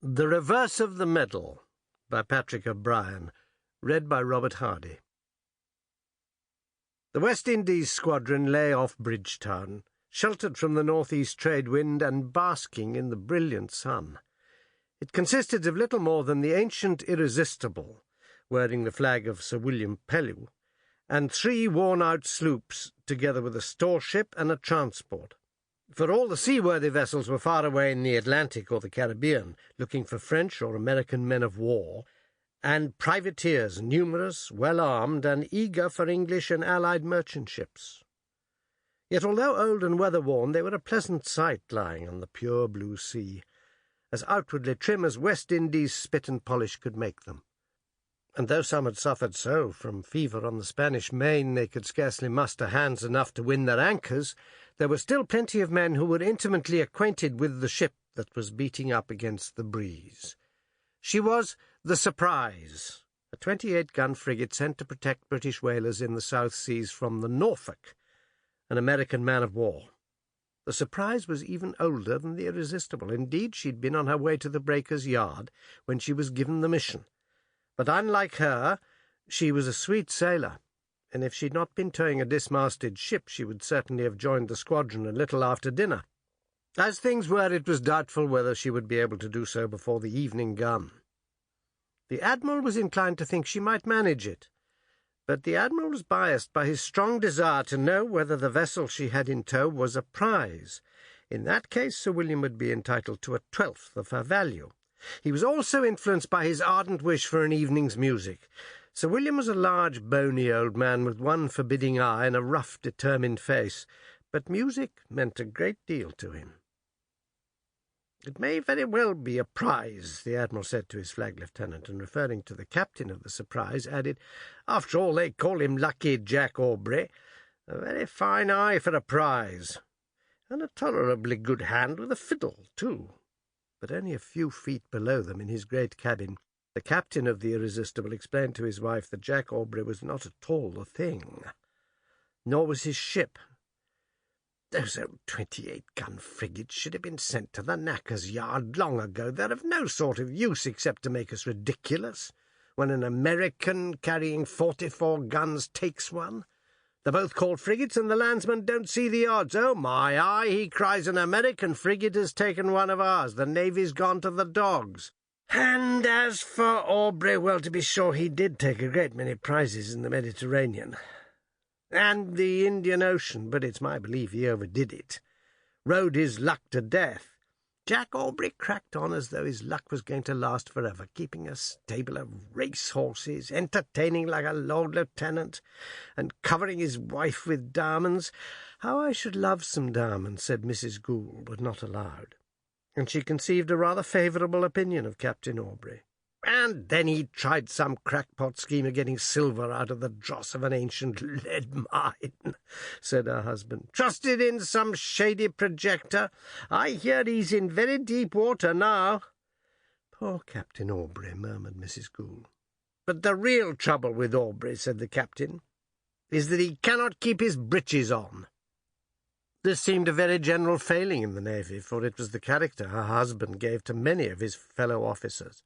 The Reverse of the Medal by Patrick O'Brien, read by Robert Hardy. The West Indies squadron lay off Bridgetown, sheltered from the northeast trade wind and basking in the brilliant sun. It consisted of little more than the ancient Irresistible, wearing the flag of Sir William Pellew, and 3 worn-out sloops, together with a store ship and a transport. For all the seaworthy vessels were far away in the Atlantic or the Caribbean, looking for French or American men of war, and privateers numerous, well-armed, and eager for English and Allied merchant ships. Yet although old and weather-worn, they were a pleasant sight lying on the pure blue sea, as outwardly trim as West Indies spit and polish could make them. And though some had suffered so from fever on the Spanish Main they could scarcely muster hands enough to win their anchors, there were still plenty of men who were intimately acquainted with the ship that was beating up against the breeze. She was the Surprise, a 28-gun frigate sent to protect British whalers in the South Seas from the Norfolk, an American man-of-war. The Surprise was even older than the Irresistible. Indeed, she'd been on her way to the breaker's yard when she was given the mission. But unlike her, she was a sweet sailor, and if she'd not been towing a dismasted ship, she would certainly have joined the squadron a little after dinner. As things were, it was doubtful whether she would be able to do so before the evening gun. The Admiral was inclined to think she might manage it, but the Admiral was biased by his strong desire to know whether the vessel she had in tow was a prize. In that case, Sir William would be entitled to 1/12 of her value. He was also influenced by his ardent wish for an evening's music. Sir William was a large, bony old man with one forbidding eye and a rough, determined face, but music meant a great deal to him. "It may very well be a prize," the Admiral said to his flag lieutenant, and referring to the captain of the Surprise, added, "After all, they call him Lucky Jack Aubrey. A very fine eye for a prize, and a tolerably good hand with a fiddle, too." But only a few feet below them in his great cabin, the captain of the Irresistible explained to his wife that Jack Aubrey was not at all the thing, nor was his ship. "Those old 28-gun frigates should have been sent to the knacker's yard long ago. They're of no sort of use except to make us ridiculous, when an American carrying 44 guns takes one. They're both called frigates, and the landsman don't see the odds. 'Oh, my eye,' he cries, 'an American frigate has taken one of ours. The Navy's gone to the dogs.' And as for Aubrey, well, to be sure, he did take a great many prizes in the Mediterranean and the Indian Ocean, but it's my belief he overdid it. Rode his luck to death. Jack Aubrey cracked on as though his luck was going to last forever, keeping a stable of race-horses, entertaining like a Lord Lieutenant, and covering his wife with diamonds. How I should love some diamonds," said Mrs. Gould, but not aloud, and she conceived a rather favourable opinion of Captain Aubrey. "And then he tried some crackpot scheme of getting silver out of the dross of an ancient lead mine," said her husband. "Trusted in some shady projector. I hear he's in very deep water now." "Poor Captain Aubrey," murmured Mrs. Gould. "But the real trouble with Aubrey," said the captain, "is that he cannot keep his breeches on." This seemed a very general failing in the Navy, for it was the character her husband gave to many of his fellow officers,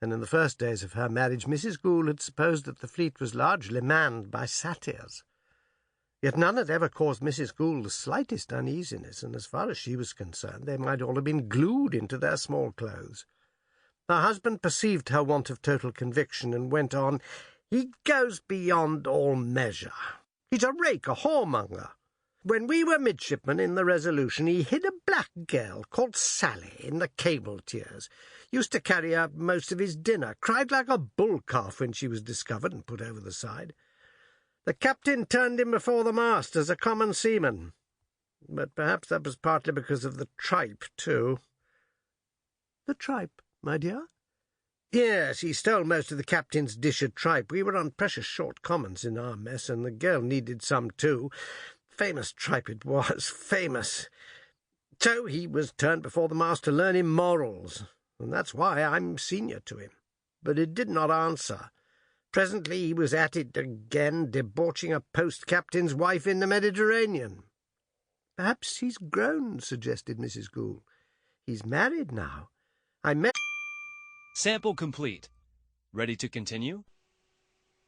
and in the first days of her marriage Mrs. Gould had supposed that the fleet was largely manned by satyrs. Yet none had ever caused Mrs. Gould the slightest uneasiness, and as far as she was concerned they might all have been glued into their small clothes. Her husband perceived her want of total conviction, and went on, "He goes beyond all measure. He's a rake, a whoremonger. When we were midshipmen in the Resolution, he hid a black girl called Sally in the cable tiers, used to carry out most of his dinner, cried like a bull-calf when she was discovered and put over the side. The captain turned him before the mast as a common seaman, but perhaps that was partly because of the tripe, too." "The tripe, my dear?" "Yes, he stole most of the captain's dish of tripe. We were on precious short commons in our mess, and the girl needed some too. Famous tripe it was, famous. So he was turned before the mast to learn him morals, and that's why I'm senior to him. But it did not answer. Presently he was at it again, debauching a post-captain's wife in the Mediterranean." "Perhaps he's grown," suggested Mrs. Gould. "He's married now. I met..." Sample complete. Ready to continue?